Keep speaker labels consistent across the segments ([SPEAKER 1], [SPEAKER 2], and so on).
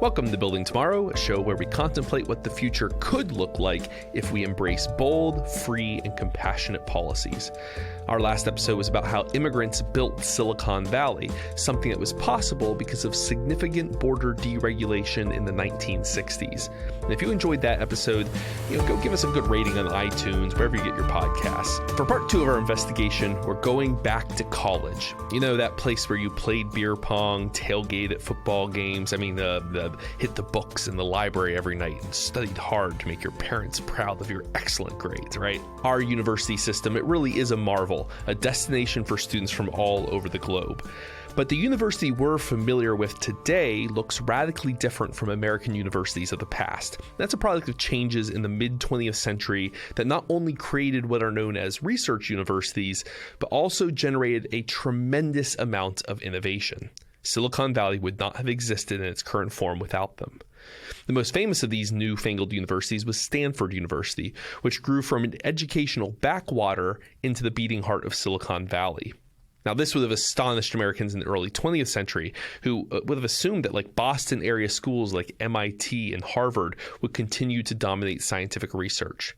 [SPEAKER 1] Welcome to Building Tomorrow, a show where we contemplate what the future could look like if we embrace bold, free, and compassionate policies. Our last episode was about how immigrants built Silicon Valley, something that was possible because of significant border deregulation in the 1960s. And if you enjoyed that episode, go give us a good rating on iTunes, wherever you get your podcasts. For part two of our investigation, we're going back to college. You know, that place where you played beer pong, tailgate at football games. Hit the books in the library every night and studied hard to make your parents proud of your excellent grades, right? Our university system, it really is a marvel, a destination for students from all over the globe. But the university we're familiar with today looks radically different from American universities of the past. That's a product of changes in the mid-20th century that not only created what are known as research universities, but also generated a tremendous amount of innovation. Silicon Valley would not have existed in its current form without them. The most famous of these newfangled universities was Stanford University, which grew from an educational backwater into the beating heart of Silicon Valley. Now, this would have astonished Americans in the early 20th century, who would have assumed that Boston area schools like MIT and Harvard would continue to dominate scientific research.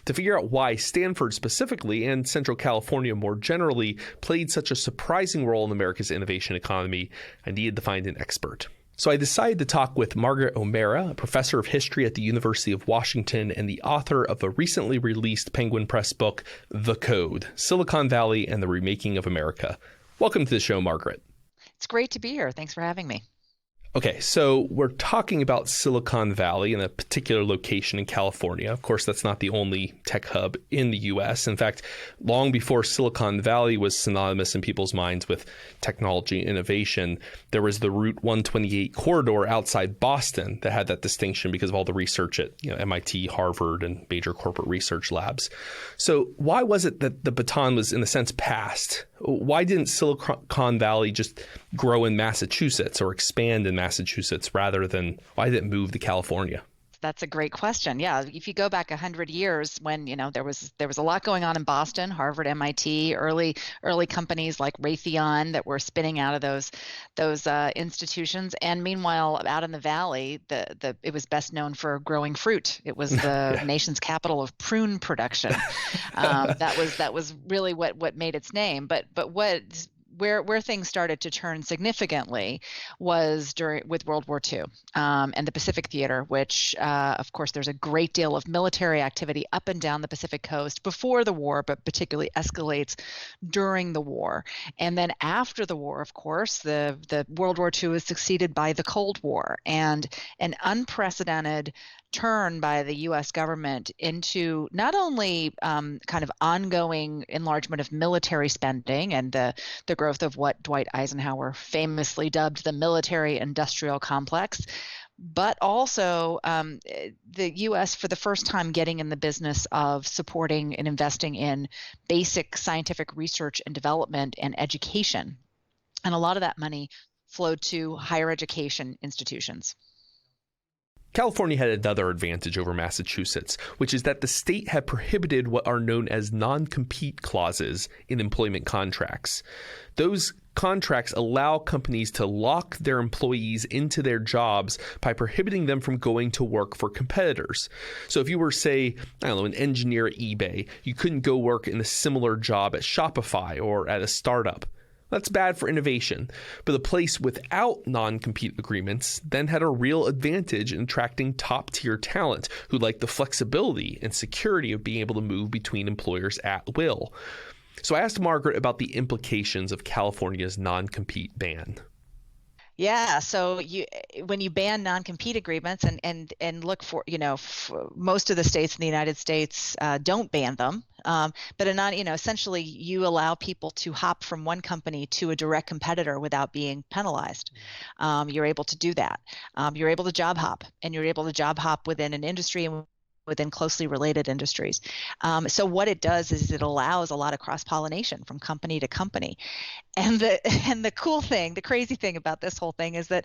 [SPEAKER 1] To figure out why Stanford specifically, and Central California more generally, played such a surprising role in America's innovation economy, I needed to find an expert. So I decided to talk with Margaret O'Mara, a professor of history at the University of Washington and the author of a recently released Penguin Press book, The Code: Silicon Valley and the Remaking of America. Welcome to the show, Margaret.
[SPEAKER 2] It's great to be here. Thanks for having me.
[SPEAKER 1] Okay, so we're talking about Silicon Valley in a particular location in California. Of course, that's not the only tech hub in the U.S. In fact, long before Silicon Valley was synonymous in people's minds with technology innovation, there was the Route 128 corridor outside Boston that had that distinction because of all the research at MIT, Harvard, and major corporate research labs. So why was it that the baton was, in a sense, passed? Why didn't Silicon Valley just grow in Massachusetts or expand in Massachusetts rather than why did it move to California?
[SPEAKER 2] That's a great question. Yeah, if you go back 100 years when, there was a lot going on in Boston, Harvard, MIT, early companies like Raytheon that were spinning out of those institutions. And meanwhile, out in the valley, it was best known for growing fruit. It was the nation's capital of prune production. That was really what made its name. But where things started to turn significantly was with World War II and the Pacific Theater, which, of course, there's a great deal of military activity up and down the Pacific coast before the war, but particularly escalates during the war. And then after the war, of course, the World War II is succeeded by the Cold War, and an unprecedented turn by the U.S. government into not only kind of ongoing enlargement of military spending and the growth of what Dwight Eisenhower famously dubbed the military-industrial complex, but also the U.S. for the first time getting in the business of supporting and investing in basic scientific research and development and education. And a lot of that money flowed to higher education institutions.
[SPEAKER 1] California had another advantage over Massachusetts, which is that the state had prohibited what are known as non-compete clauses in employment contracts. Those contracts allow companies to lock their employees into their jobs by prohibiting them from going to work for competitors. So if you were, say, an engineer at eBay, you couldn't go work in a similar job at Shopify or at a startup. That's bad for innovation, but a place without non-compete agreements then had a real advantage in attracting top-tier talent who liked the flexibility and security of being able to move between employers at will. So I asked Margaret about the implications of California's non-compete ban.
[SPEAKER 2] Yeah, so when you ban non-compete agreements and look for, most of the states in the United States don't ban them, but essentially you allow people to hop from one company to a direct competitor without being penalized. You're able to do that. You're able to job hop, and you're able to job hop within an industry and within closely related industries. So what it does is it allows a lot of cross-pollination from company to company. And the cool thing, the crazy thing about this whole thing is that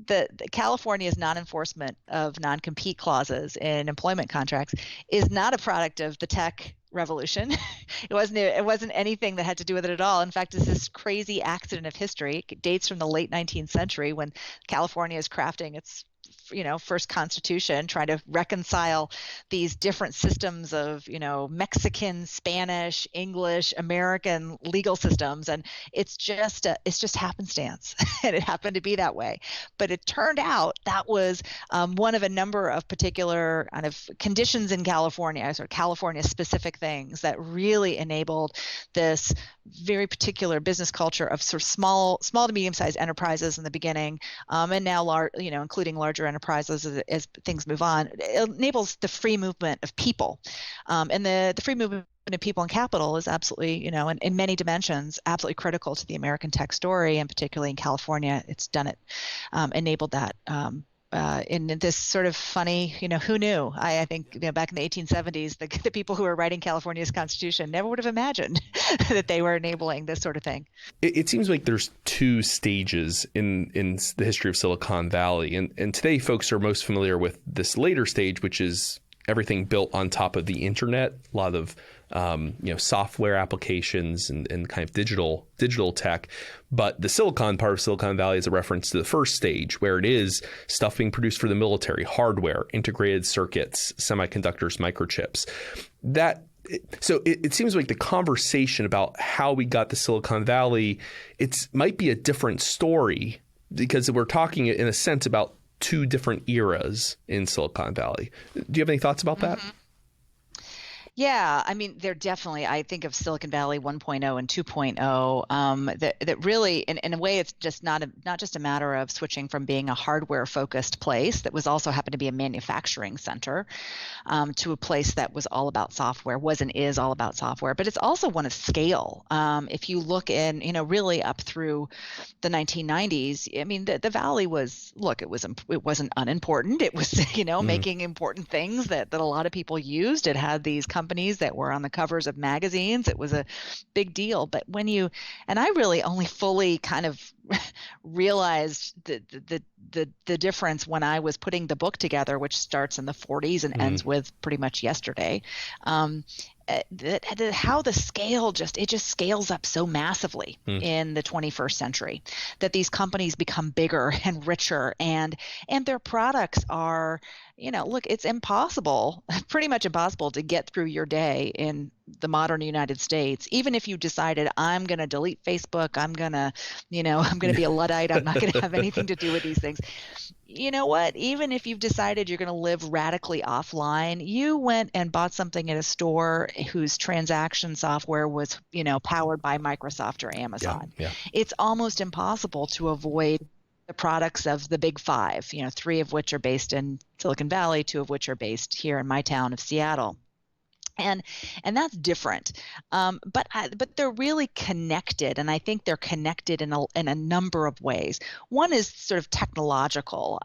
[SPEAKER 2] the California's non-enforcement of non-compete clauses in employment contracts is not a product of the tech revolution. It wasn't anything that had to do with it at all. In fact, it's this crazy accident of history. It dates from the late 19th century when California is crafting its first constitution, trying to reconcile these different systems of, Mexican, Spanish, English, American legal systems. And it's just happenstance. And it happened to be that way. But it turned out that was one of a number of particular kind of conditions in California, sort of California specific things that really enabled this very particular business culture of sort of small to medium-sized enterprises in the beginning, and now including larger enterprises as things move on. It enables the free movement of people, and the free movement of people and capital is absolutely, in many dimensions, absolutely critical to the American tech story, and particularly in California, it's done it, enabled that. In this sort of funny, who knew? I think back in the 1870s, the people who were writing California's Constitution never would have imagined that they were enabling this sort of thing.
[SPEAKER 1] It seems like there's two stages in the history of Silicon Valley, and today folks are most familiar with this later stage, which is everything built on top of the internet, a lot of software applications and kind of digital tech. But the Silicon part of Silicon Valley is a reference to the first stage, where it is stuff being produced for the military, hardware, integrated circuits, semiconductors, microchips. So it seems like the conversation about how we got to Silicon Valley, might be a different story, because we're talking in a sense about two different eras in Silicon Valley. Do you have any thoughts about that?
[SPEAKER 2] Mm-hmm. Yeah, I mean, they're definitely, I think of Silicon Valley 1.0 and 2.0, that really, in a way, it's just not just a matter of switching from being a hardware-focused place that was also happened to be a manufacturing center, to a place that was all about software, was and is all about software, but it's also one of scale. If you look in, really up through the 1990s, I mean, the Valley was, it wasn't unimportant. It was, making important things that a lot of people used. It had these companies that were on the covers of magazines. It was a big deal. But and I really only fully kind of realized the difference when I was putting the book together, which starts in the 40s and ends with pretty much yesterday. How the scale just scales up so massively in the 21st century, that these companies become bigger and richer, and their products are, it's pretty much impossible to get through your day in the modern United States. Even if you decided, I'm going to delete Facebook, I'm going to be a Luddite, I'm not going to have anything to do with these things. You know what? Even if you've decided you're going to live radically offline, you went and bought something at a store whose transaction software was, powered by Microsoft or Amazon.
[SPEAKER 1] Yeah.
[SPEAKER 2] It's almost impossible to avoid the products of the big five, 3 of which are based in Silicon Valley, 2 of which are based here in my town of Seattle. And that's different, but they're really connected, and I think they're connected in a number of ways. One is sort of technological.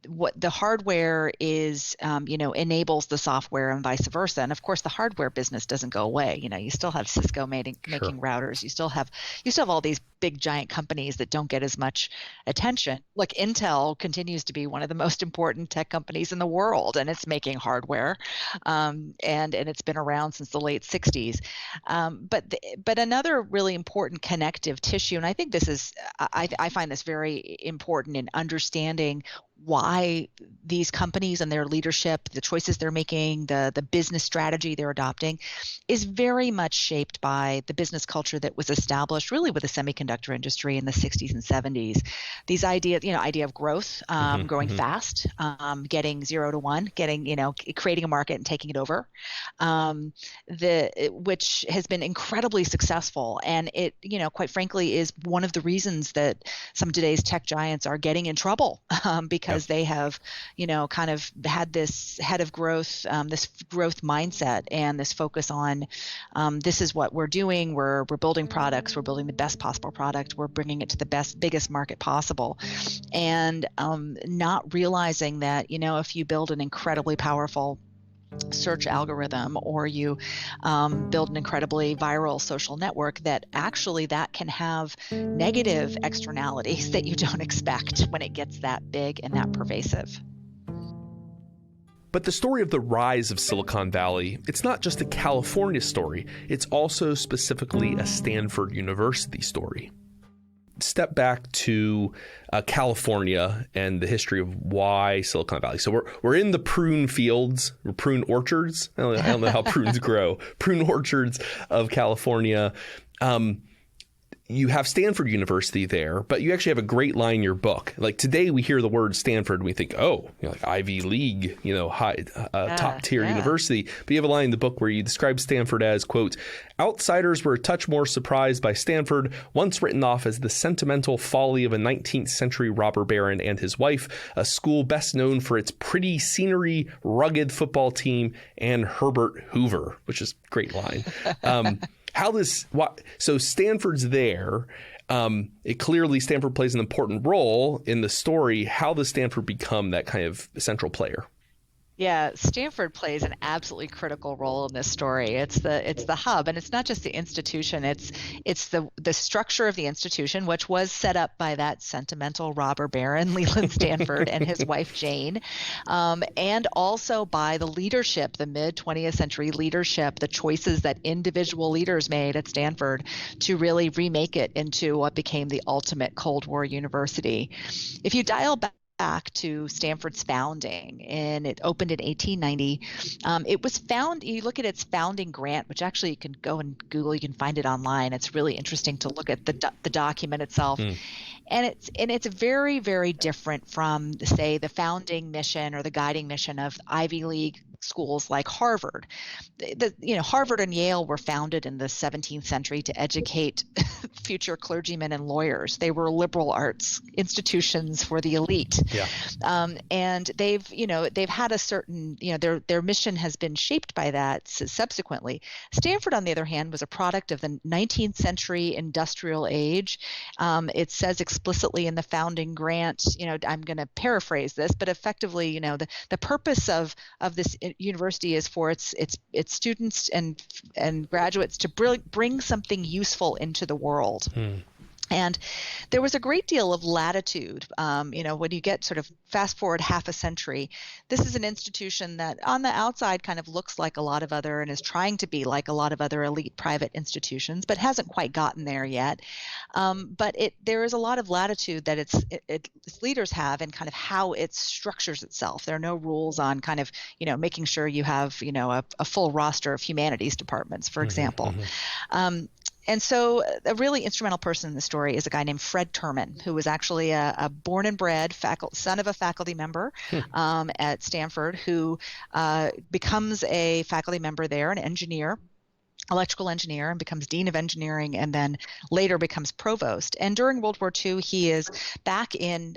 [SPEAKER 2] What the hardware is, enables the software, and vice versa. And of course, the hardware business doesn't go away. You still have Cisco making routers. You still have all these big giant companies that don't get as much attention. Like Intel continues to be one of the most important tech companies in the world, and it's making hardware, and it's been around since the late 60s. But another really important connective tissue, and I think this is, I find this very important in understanding why these companies and their leadership, the choices they're making, the business strategy they're adopting, is very much shaped by the business culture that was established really with the semiconductor industry in the 60s and 70s. These idea of growth, growing fast, getting 0 to 1, creating a market and taking it over, which has been incredibly successful. And it, quite frankly, is one of the reasons that some of today's tech giants are getting in trouble, because they have, kind of had this head of growth, this growth mindset, and this focus on, this is what we're doing. We're building products. We're building the best possible product. We're bringing it to the biggest market possible, and not realizing that, if you build an incredibly powerful search algorithm, or you build an incredibly viral social network, that actually that can have negative externalities that you don't expect when it gets that big and that pervasive.
[SPEAKER 1] But the story of the rise of Silicon Valley, it's not just a California story, it's also specifically a Stanford University story. step back to California and the history of why Silicon Valley. So we're in the prune fields, or prune orchards. I don't know how prunes grow. Prune orchards of California. You have Stanford University there, but you actually have a great line in your book. Like today, we hear the word Stanford and we think, like Ivy League, high, top tier university. But you have a line in the book where you describe Stanford as, quote, outsiders were a touch more surprised by Stanford, once written off as the sentimental folly of a 19th century robber baron and his wife, a school best known for its pretty scenery, rugged football team, and Herbert Hoover, which is a great line. So Stanford's there. Stanford plays an important role in the story. How does Stanford become that kind of central player?
[SPEAKER 2] Yeah, Stanford plays an absolutely critical role in this story. It's the hub, and it's not just the institution. It's the structure of the institution, which was set up by that sentimental robber baron Leland Stanford and his wife Jane, and also by the leadership, the mid 20th century leadership, the choices that individual leaders made at Stanford to really remake it into what became the ultimate Cold War university. If you dial back to Stanford's founding, and it opened in 1890. It was you look at its founding grant, which actually you can go and Google, you can find it online. It's really interesting to look at the document itself. And it's very, very different from, say, the founding mission or the guiding mission of Ivy League schools like Harvard. Harvard and Yale were founded in the 17th century to educate future clergymen and lawyers. They were liberal arts institutions for the elite.
[SPEAKER 1] Yeah.
[SPEAKER 2] And they've had a certain, their mission has been shaped by that subsequently. Stanford, on the other hand, was a product of the 19th century industrial age. It says explicitly in the founding grant, I'm going to paraphrase this, but effectively, the purpose of this university is for its students and graduates to bring something useful into the world. And there was a great deal of latitude. When you get sort of fast forward half a century, this is an institution that on the outside kind of looks like a lot of other and is trying to be like a lot of other elite private institutions, but hasn't quite gotten there yet. But there is a lot of latitude that its leaders have in kind of how it structures itself. There are no rules on kind of, making sure you have, a full roster of humanities departments, for example. And so a really instrumental person in the story is a guy named Fred Terman, who was actually a born and bred son of a faculty member at Stanford, who becomes a faculty member there, an electrical engineer, and becomes dean of engineering, and then later becomes provost. And during World War II, he is back in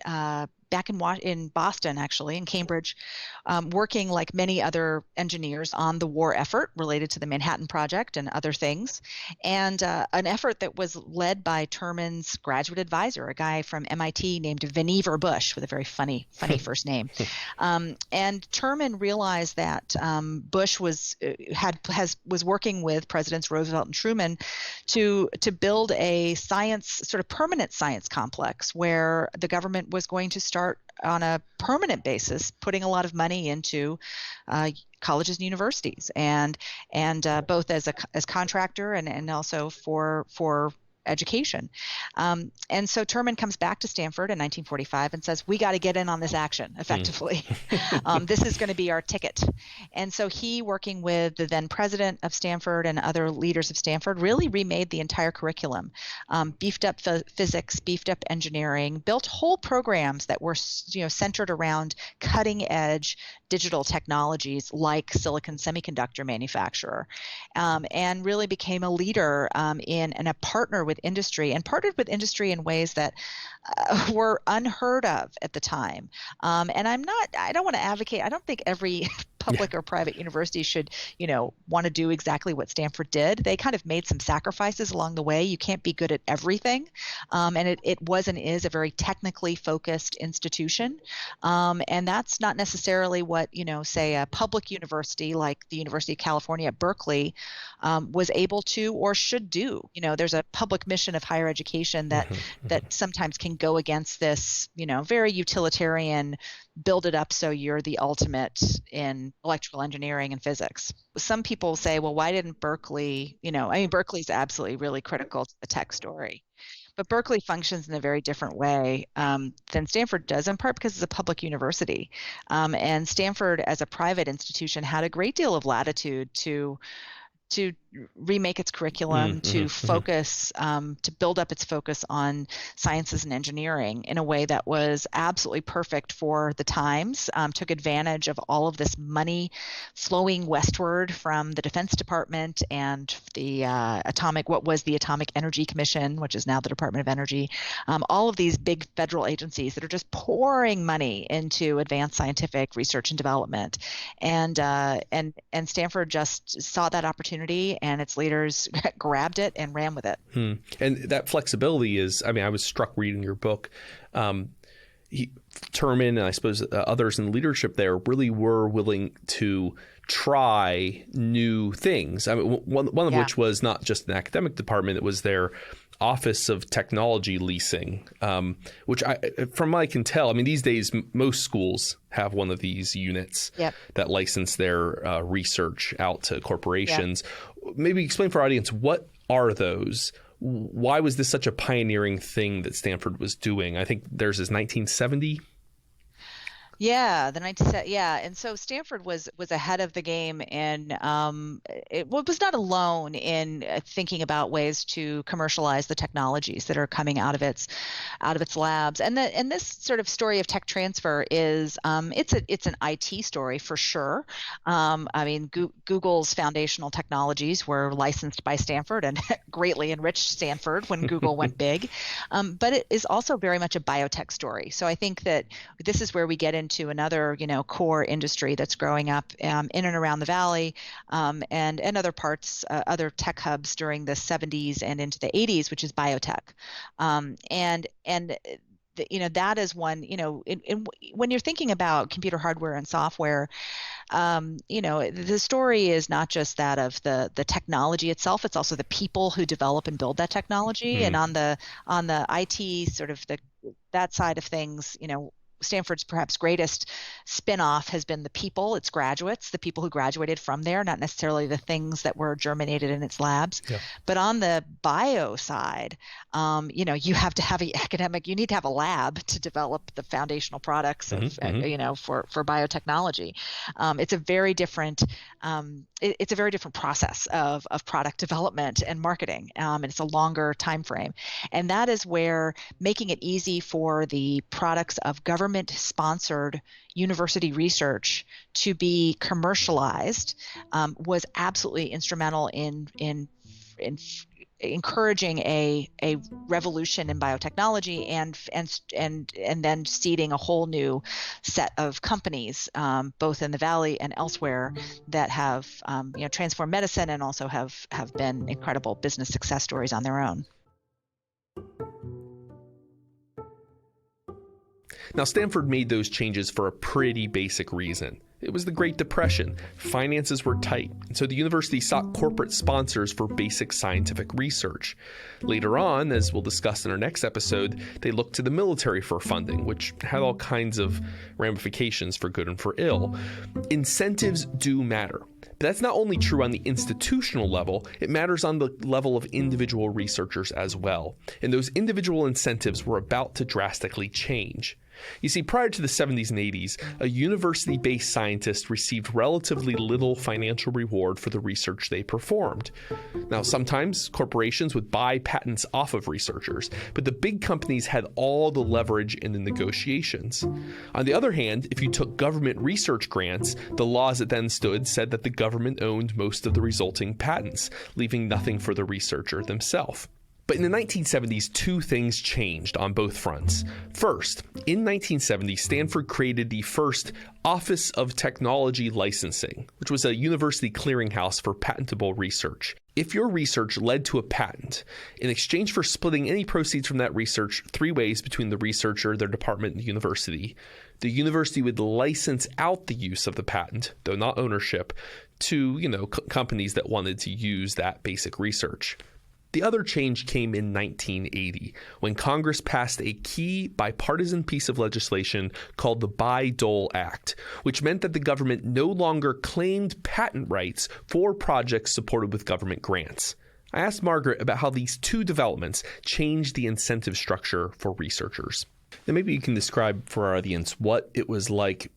[SPEAKER 2] Boston, actually, in Cambridge, working like many other engineers on the war effort related to the Manhattan Project and other things, and an effort that was led by Terman's graduate advisor, a guy from MIT named Vannevar Bush, with a very funny first name. And Terman realized that Bush was working with Presidents Roosevelt and Truman to build a permanent science complex where the government was going to start on a permanent basis putting a lot of money into colleges and universities, and both as contractor and also for education. And so Terman comes back to Stanford in 1945 and says, we got to get in on this action effectively. This is going to be our ticket. And so he, working with the then president of Stanford and other leaders of Stanford, really remade the entire curriculum, beefed up physics, beefed up engineering, built whole programs that were centered around cutting edge digital technologies like silicon semiconductor manufacturer, and really became a leader and a partner with industry, and partnered with industry in ways that were unheard of at the time. And I don't want to advocate, I don't think every public or private university should, want to do exactly what Stanford did. They kind of made some sacrifices along the way. You can't be good at everything. And it was and is a very technically focused institution. And that's not necessarily what, say a public university like the University of California at Berkeley was able to or should do. There's a public mission of higher education that sometimes can go against this, very utilitarian, build it up so you're the ultimate in electrical engineering and physics. Some people say, well, why didn't Berkeley, Berkeley's absolutely really critical to the tech story. But Berkeley functions in a very different way than Stanford does, in part because it's a public university. And Stanford, as a private institution, had a great deal of latitude to remake its curriculum, to focus, to build up its focus on sciences and engineering in a way that was absolutely perfect for the times, took advantage of all of this money flowing westward from the Defense Department and the what was the Atomic Energy Commission, which is now the Department of Energy, all of these big federal agencies that are just pouring money into advanced scientific research and development. And Stanford just saw that opportunity, and its leaders grabbed it and ran with it.
[SPEAKER 1] And that flexibility is, I mean, I was struck reading your book. Terman and I suppose others in leadership there really were willing to try new things. I mean, one of which was not just an academic department, it was their Office of Technology Leasing, which from what I can tell, I mean, these days, most schools have one of these units that license their research out to corporations. Maybe explain for our audience, what are those? Why was this such a pioneering thing that Stanford was doing? I think theirs is 1970.
[SPEAKER 2] Yeah, and so Stanford was ahead of the game, and it was not alone in thinking about ways to commercialize the technologies that are coming out of its labs. And this sort of story of tech transfer is it's an IT story for sure. I mean, Google's foundational technologies were licensed by Stanford and greatly enriched Stanford when Google went big. But it is also very much a biotech story. So I think that this is where we get into another, core industry that's growing up in and around the Valley, and other parts, other tech hubs during the 70s and into the 80s, which is biotech. That is one, when you're thinking about computer hardware and software, the story is not just that of the technology itself, it's also the people who develop and build that technology. And on the IT sort of that side of things, Stanford's perhaps greatest spinoff has been the people, its graduates, the people who graduated from there, not necessarily the things that were germinated in its labs. But on the bio side, you have to have you need to have a lab to develop the foundational products for biotechnology. It's a very different process of product development and marketing, and it's a longer time frame. And that is where making it easy for the products of government-sponsored university research to be commercialized was absolutely instrumental in encouraging a revolution in biotechnology and then seeding a whole new set of companies, both in the Valley and elsewhere, that have transformed medicine and also have been incredible business success stories on their own.
[SPEAKER 1] Now, Stanford made those changes for a pretty basic reason. It was the Great Depression. Finances were tight, and so the university sought corporate sponsors for basic scientific research. Later on, as we'll discuss in our next episode, they looked to the military for funding, which had all kinds of ramifications for good and for ill. Incentives do matter. But that's not only true on the institutional level, it matters on the level of individual researchers as well. And those individual incentives were about to drastically change. You see, prior to the 70s and 80s, a university-based scientist received relatively little financial reward for the research they performed. Now, sometimes corporations would buy patents off of researchers, but the big companies had all the leverage in the negotiations. On the other hand, if you took government research grants, the laws that then stood said that the government owned most of the resulting patents, leaving nothing for the researcher themselves. But in the 1970s, two things changed on both fronts. First, in 1970, Stanford created the first Office of Technology Licensing, which was a university clearinghouse for patentable research. If your research led to a patent, in exchange for splitting any proceeds from that research 3 ways between the researcher, their department, and the university would license out the use of the patent, though not ownership, to companies that wanted to use that basic research. The other change came in 1980, when Congress passed a key bipartisan piece of legislation called the Bayh-Dole Act, which meant that the government no longer claimed patent rights for projects supported with government grants. I asked Margaret about how these two developments changed the incentive structure for researchers. Then maybe you can describe for our audience what it was like.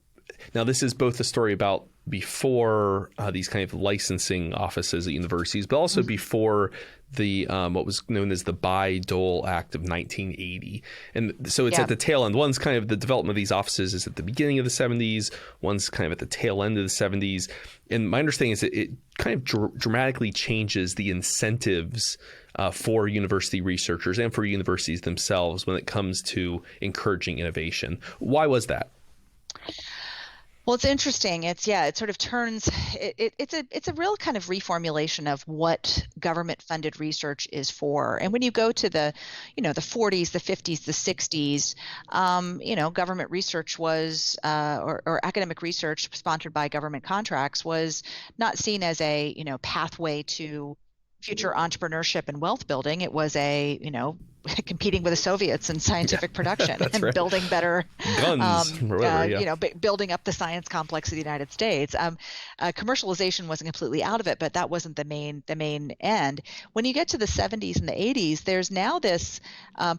[SPEAKER 1] Now, this is both a story about before these kind of licensing offices at universities, but also before the what was known as the Bayh-Dole Act of 1980. And so it's at the tail end. One's kind of the development of these offices is at the beginning of the 70s. One's kind of at the tail end of the 70s. And my understanding is that it kind of dramatically changes the incentives for university researchers and for universities themselves when it comes to encouraging innovation. Why was that?
[SPEAKER 2] Well, it's interesting. It sort of turns. It's a real kind of reformulation of what government-funded research is for. And when you go to the 40s, the 50s, the 60s, government research was or academic research sponsored by government contracts was not seen as a pathway to future entrepreneurship and wealth building. It was competing with the Soviets in scientific production and building better
[SPEAKER 1] guns,
[SPEAKER 2] building up the science complex of the United States. Commercialization wasn't completely out of it, but that wasn't the main end. When you get to the 70s and the 80s, there's now this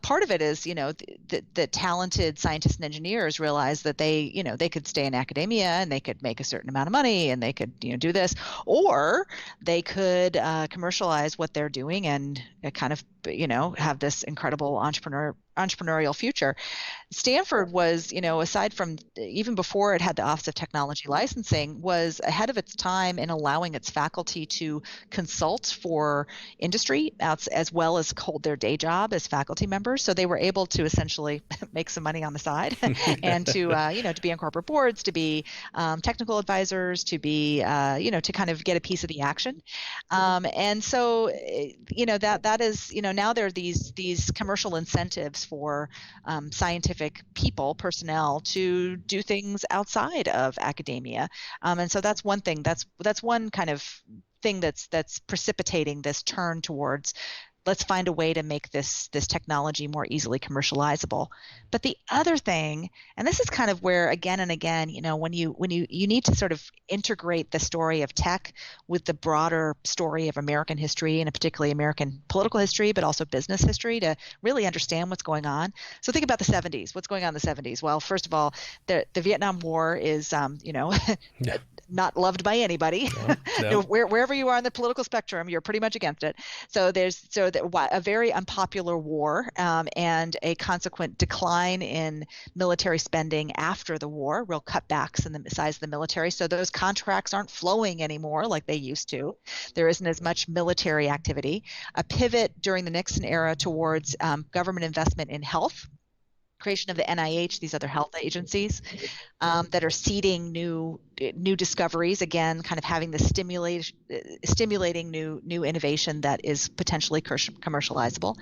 [SPEAKER 2] part of it is the talented scientists and engineers realize that they could stay in academia and they could make a certain amount of money and they could do this, or they could commercialize what they're doing and kind of have this incredible entrepreneurial future. Stanford was, aside from even before it had the Office of Technology Licensing, was ahead of its time in allowing its faculty to consult for industry as well as hold their day job as faculty members. So they were able to essentially make some money on the side and to be on corporate boards, to be technical advisors, to be, to kind of get a piece of the action. And so, that is, now there are these commercial incentives for scientific personnel to do things outside of academia. And so that's one thing. That's one kind of thing that's precipitating this turn towards let's find a way to make this technology more easily commercializable. But the other thing, and this is kind of where again and again, when you need to sort of integrate the story of tech with the broader story of American history and particularly American political history, but also business history to really understand what's going on. So think about the 70s. What's going on in the 70s? Well, first of all, the Vietnam War is, not loved by anybody. No. Wherever you are on the political spectrum, you're pretty much against it. So there's a very unpopular war and a consequent decline in military spending after the war, real cutbacks in the size of the military. So those contracts aren't flowing anymore like they used to. There isn't as much military activity. A pivot during the Nixon era towards government investment in health, creation of the NIH, these other health agencies that are seeding new discoveries, again, kind of having the stimulating new innovation that is potentially commercializable.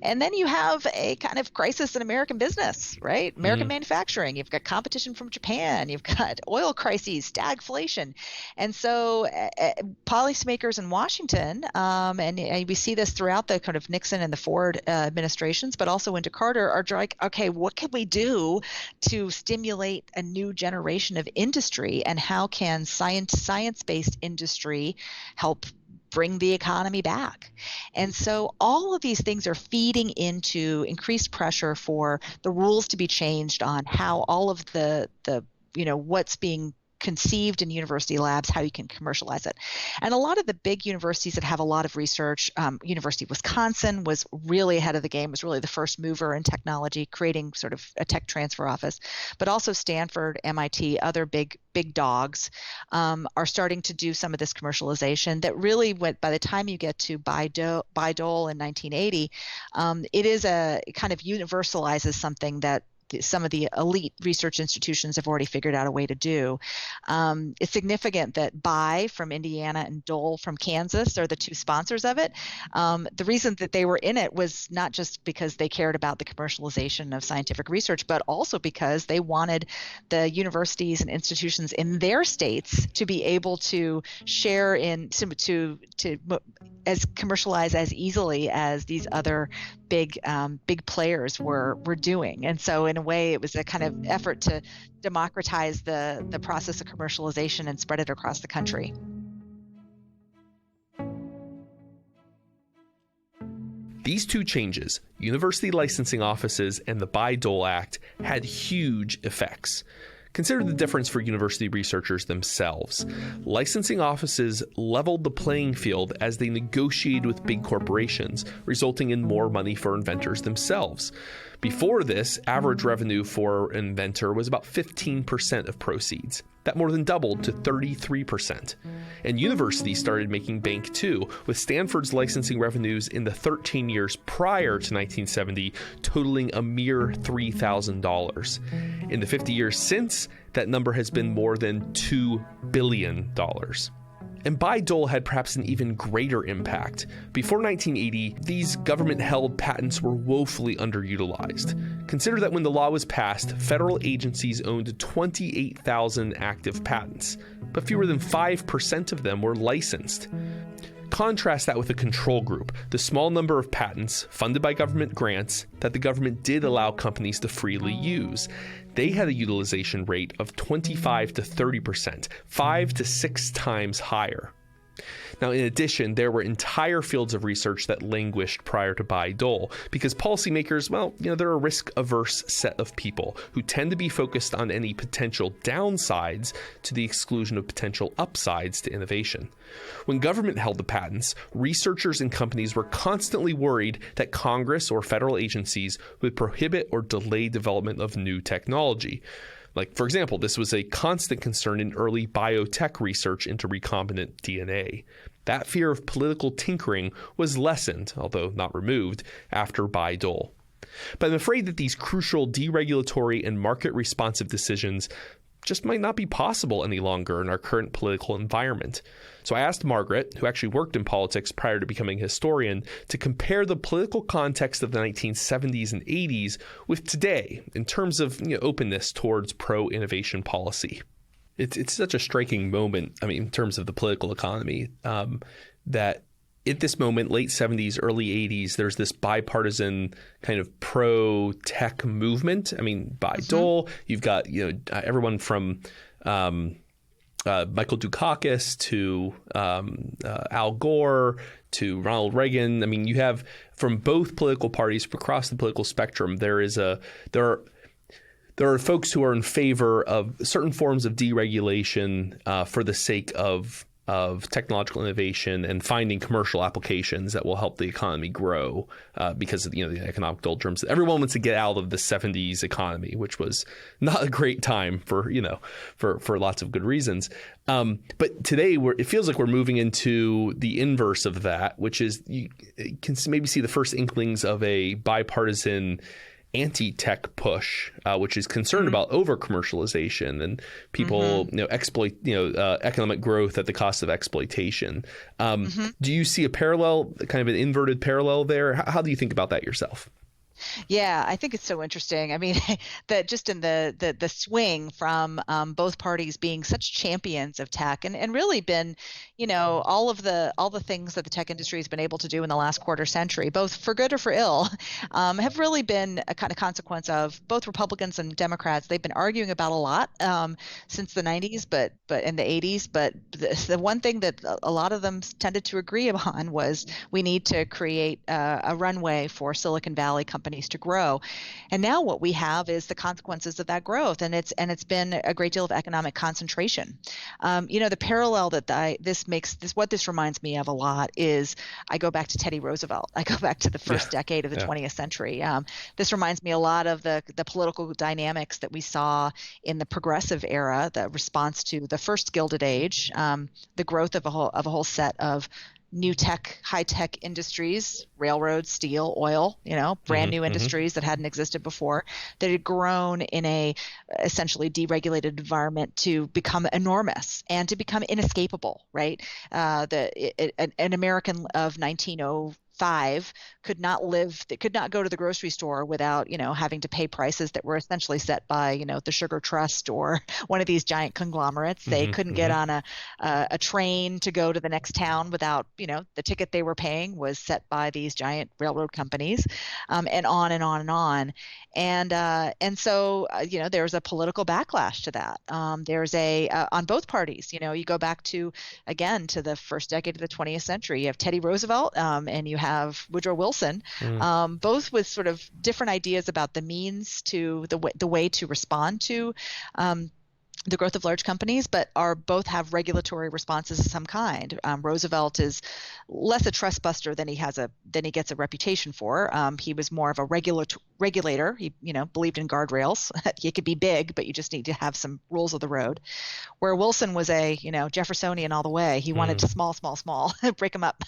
[SPEAKER 2] And then you have a kind of crisis in American business, right? American manufacturing. You've got competition from Japan. You've got oil crises, stagflation. And so policymakers in Washington, and we see this throughout the kind of Nixon and the Ford administrations, but also into Carter, are like, okay, what can we do to stimulate a new generation of industry, and how can science-based industry help bring the economy back? And so all of these things are feeding into increased pressure for the rules to be changed on how all of the what's being conceived in university labs, how you can commercialize it. And a lot of the big universities that have a lot of research, University of Wisconsin was really ahead of the game, was really the first mover in technology, creating sort of a tech transfer office, but also Stanford, MIT, other big dogs are starting to do some of this commercialization that really went, by the time you get to Bayh-Dole in 1980, it is it kind of universalizes something that some of the elite research institutions have already figured out a way to do. It's significant that Bayh from Indiana and Dole from Kansas are the two sponsors of it. The reason that they were in it was not just because they cared about the commercialization of scientific research, but also because they wanted the universities and institutions in their states to be able to share in to as commercialize as easily as these other big players were doing. And so in a way, it was a kind of effort to democratize the process of commercialization and spread it across the country.
[SPEAKER 1] These two changes, university licensing offices and the Bayh-Dole Act, had huge effects. Consider the difference for university researchers themselves. Licensing offices leveled the playing field as they negotiated with big corporations, resulting in more money for inventors themselves. Before this, average revenue for an inventor was about 15% of proceeds. That more than doubled to 33%. And universities started making bank too, with Stanford's licensing revenues in the 13 years prior to 1970 totaling a mere $3,000. In the 50 years since, that number has been more than $2 billion. And Bayh-Dole had perhaps an even greater impact. Before 1980, these government-held patents were woefully underutilized. Consider that when the law was passed, federal agencies owned 28,000 active patents, but fewer than 5% of them were licensed. Contrast that with a control group, the small number of patents funded by government grants that the government did allow companies to freely use. They had a utilization rate of 25 to 30%, 5 to 6 times higher. Now, in addition, there were entire fields of research that languished prior to Bayh-Dole because policymakers, they're a risk-averse set of people who tend to be focused on any potential downsides to the exclusion of potential upsides to innovation. When government held the patents, researchers and companies were constantly worried that Congress or federal agencies would prohibit or delay development of new technology. Like, for example, this was a constant concern in early biotech research into recombinant DNA. That fear of political tinkering was lessened, although not removed, after Bayh-Dole. But I'm afraid that these crucial deregulatory and market-responsive decisions just might not be possible any longer in our current political environment. So I asked Margaret, who actually worked in politics prior to becoming a historian, to compare the political context of the 1970s and 80s with today in terms of openness towards pro-innovation policy. It's such a striking moment, in terms of the political economy, that at this moment, late 70s, early 80s, there's this bipartisan kind of pro-tech movement. Bayh-Dole, you've got everyone from Michael Dukakis to Al Gore to Ronald Reagan. You have from both political parties across the political spectrum, there are folks who are in favor of certain forms of deregulation for the sake of technological innovation and finding commercial applications that will help the economy grow because of the economic doldrums. Everyone wants to get out of the 70s economy, which was not a great time for lots of good reasons. But today it feels like we're moving into the inverse of that, which is you can maybe see the first inklings of a bipartisan anti-tech push, which is concerned about over-commercialization and people exploit economic growth at the cost of exploitation. Do you see a parallel, kind of an inverted parallel there? How do you think about that yourself?
[SPEAKER 2] Yeah, I think it's so interesting. That just in the swing from both parties being such champions of tech and really been, all the things that the tech industry has been able to do in the last quarter century, both for good or for ill, have really been a kind of consequence of both Republicans and Democrats. They've been arguing about a lot since the 90s, but in the 80s. But the one thing that a lot of them tended to agree upon was we need to create a runway for Silicon Valley companies to grow. And now what we have is the consequences of that growth, and it's been a great deal of economic concentration. The parallel that what this reminds me of a lot is I go back to Teddy Roosevelt. I go back to the first decade of the 20th century. This reminds me a lot of the political dynamics that we saw in the progressive era, the response to the first Gilded Age, the growth of a whole set of new tech, high-tech industries, railroads, steel, oil, brand new industries that hadn't existed before, that had grown in a essentially deregulated environment to become enormous and to become inescapable, right? An American of 1905 could not go to the grocery store without, having to pay prices that were essentially set by, the Sugar Trust or one of these giant conglomerates. They couldn't get on a train to go to the next town without, the ticket they were paying was set by these giant railroad companies, and on and on and on. And so, there's a political backlash to that. There's on both parties, you go back to the first decade of the 20th century, you have Teddy Roosevelt, and you have Woodrow Wilson, both with sort of different ideas about the means to the way to respond to the growth of large companies, but both have regulatory responses of some kind. Roosevelt is less a trust buster than he gets a reputation for. He was more of a regulator. He believed in guardrails. You could be big, but you just need to have some rules of the road. Where Wilson was a Jeffersonian all the way. He wanted to small, break them up.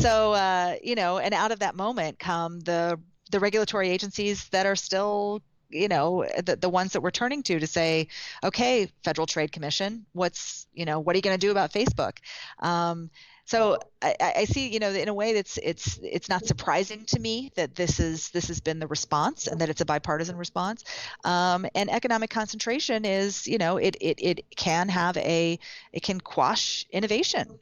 [SPEAKER 2] So and out of that moment come the regulatory agencies that are still the ones that we're turning to say, okay, Federal Trade Commission, what are you going to do about Facebook? So I see, in a way it's not surprising to me that this has been the response and that it's a bipartisan response. And economic concentration is, it can quash innovation.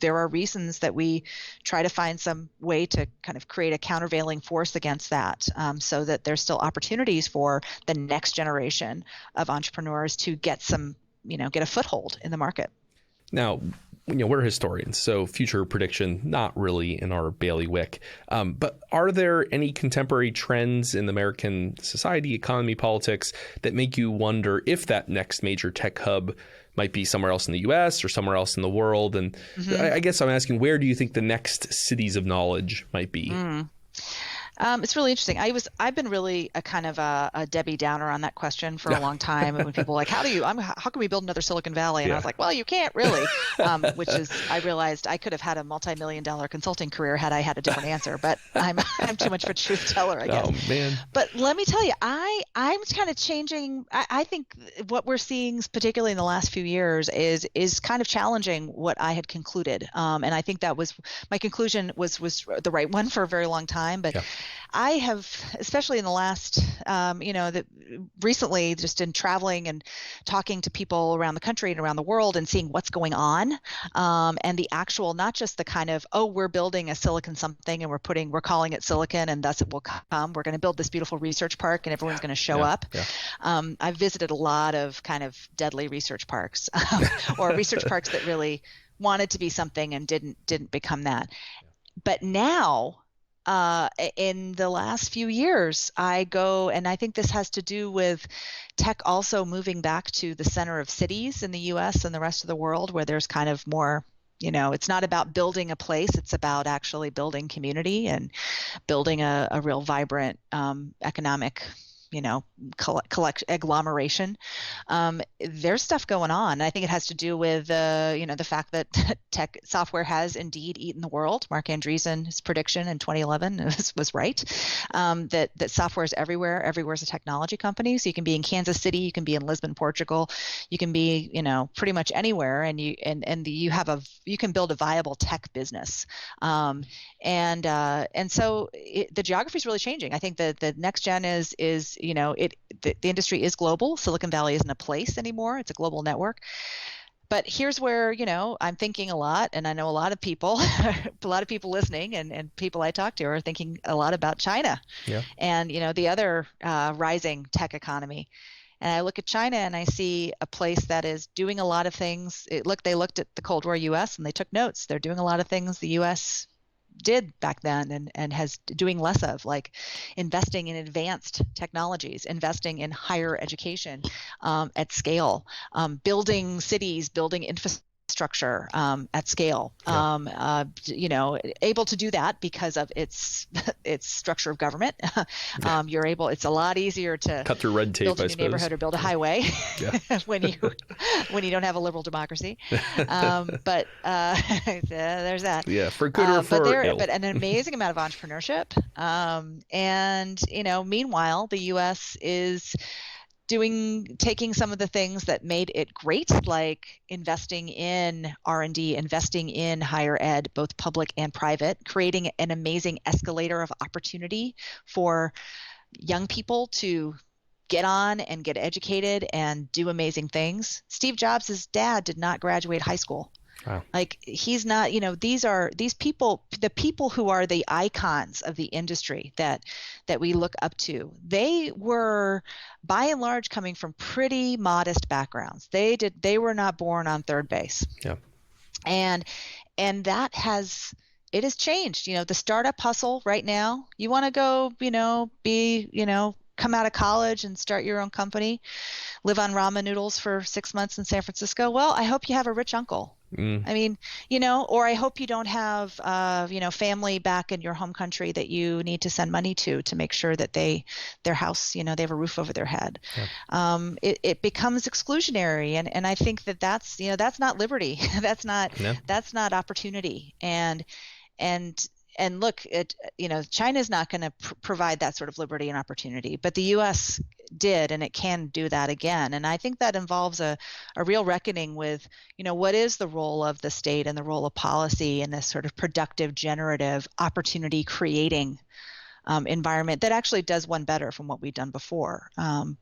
[SPEAKER 2] There are reasons that we try to find some way to kind of create a countervailing force against that, so that there's still opportunities for the next generation of entrepreneurs to get a foothold in the market.
[SPEAKER 1] Now, we're historians, so future prediction, not really in our bailiwick. But are there any contemporary trends in American society, economy, politics that make you wonder if that next major tech hub might be somewhere else in the U.S. or somewhere else in the world? And I guess I'm asking, where do you think the next cities of knowledge might be?
[SPEAKER 2] It's really interesting. I've been really a kind of a Debbie Downer on that question for a long time. And when people are like, how can we build another Silicon Valley? And I was like, well, you can't really, which is, I realized I could have had a multi-million-dollar consulting career had I had a different answer, but I'm too much of a truth teller, I guess.
[SPEAKER 1] Oh, man.
[SPEAKER 2] But let me tell you, I'm kind of changing. I think what we're seeing, particularly in the last few years, is kind of challenging what I had concluded. And I think that was, my conclusion was the right one for a very long time. But I have, especially in the last, recently, just in traveling and talking to people around the country and around the world and seeing what's going on, and the actual, not just the kind of, we're building a silicon something and we're calling it silicon and thus it will come. We're going to build this beautiful research park and everyone's going to show up. I've visited a lot of kind of deadly research parks or research parks that really wanted to be something and didn't become that. But now, in the last few years, I go, and I think this has to do with tech also moving back to the center of cities in the U.S. and the rest of the world, where there's kind of more, it's not about building a place, it's about actually building community and building a real vibrant economic agglomeration. There's stuff going on. I think it has to do with the fact that tech software has indeed eaten the world. Mark Andreessen's prediction in 2011 was right. That software is everywhere. Everywhere is a technology company. So you can be in Kansas City, you can be in Lisbon, Portugal, you can be pretty much anywhere, and you can build a viable tech business. And so the geography is really changing. I think that the next gen is the industry is global. Silicon Valley isn't a place anymore. It's a global network. But here's where, I'm thinking a lot, and I know a lot of people listening and people I talk to are thinking a lot about China and, the other rising tech economy. And I look at China and I see a place that is doing a lot of things. They looked at the Cold War U.S. and they took notes. They're doing a lot of things the U.S. did back then and has doing less of, like investing in advanced technologies, investing in higher education at scale, building cities, building infrastructure at scale, able to do that because of its structure of government. It's a lot easier to
[SPEAKER 1] cut through red tape,
[SPEAKER 2] build a new neighborhood or build a highway when you don't have a a democracy. But there's that.
[SPEAKER 1] Yeah, for good or for ill.
[SPEAKER 2] But an amazing amount of entrepreneurship. And meanwhile, the U.S. is taking some of the things that made it great, like investing in R&D, investing in higher ed, both public and private, creating an amazing escalator of opportunity for young people to get on and get educated and do amazing things. Steve Jobs' dad did not graduate high school.
[SPEAKER 1] Wow.
[SPEAKER 2] Like, he's not, these people, the people who are the icons of the industry that we look up to, they were by and large coming from pretty modest backgrounds. They were not born on third base.
[SPEAKER 1] Yeah.
[SPEAKER 2] And it has changed. The startup hustle right now, you want to go, come out of college and start your own company, live on ramen noodles for 6 months in San Francisco. Well, I hope you have a rich uncle. I mean, or I hope you don't have, family back in your home country that you need to send money to make sure that their house, they have a roof over their head. Yeah. It becomes exclusionary. And I think that's not liberty. That's not opportunity. And look, China's not going to provide that sort of liberty and opportunity, but the U.S. did, and it can do that again. And I think that involves a real reckoning with, what is the role of the state and the role of policy in this sort of productive, generative, opportunity creating environment that actually does one better from what we've done before.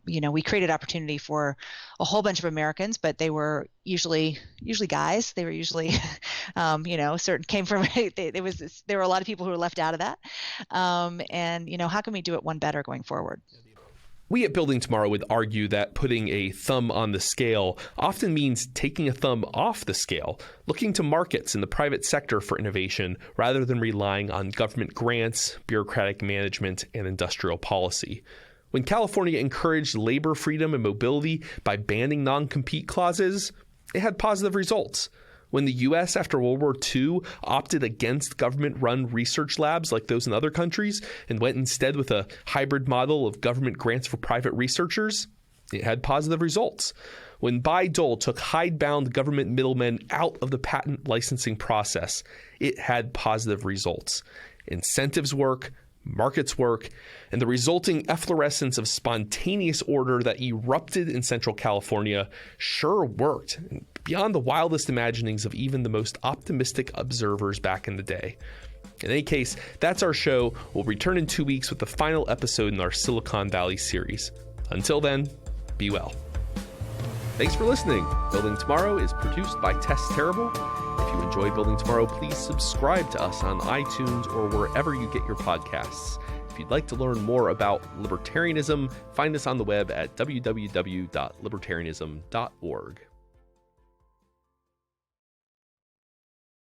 [SPEAKER 2] We created opportunity for a whole bunch of Americans, but they were usually guys. They were usually, came from. There were a lot of people who were left out of that. And how can we do it one better going forward?
[SPEAKER 1] We at Building Tomorrow would argue that putting a thumb on the scale often means taking a thumb off the scale, looking to markets in the private sector for innovation rather than relying on government grants, bureaucratic management, and industrial policy. When California encouraged labor freedom and mobility by banning non-compete clauses, it had positive results. When the U.S. after World War II opted against government-run research labs like those in other countries and went instead with a hybrid model of government grants for private researchers, it had positive results. When Bayh-Dole took hidebound government middlemen out of the patent licensing process, it had positive results. Incentives work, markets work, and the resulting efflorescence of spontaneous order that erupted in Central California sure worked, beyond the wildest imaginings of even the most optimistic observers back in the day. In any case, that's our show. We'll return in 2 weeks with the final episode in our Silicon Valley series. Until then, be well. Thanks for listening. Building Tomorrow is produced by Tess Terrible. If you enjoy Building Tomorrow, please subscribe to us on iTunes or wherever you get your podcasts. If you'd like to learn more about libertarianism, find us on the web at www.libertarianism.org.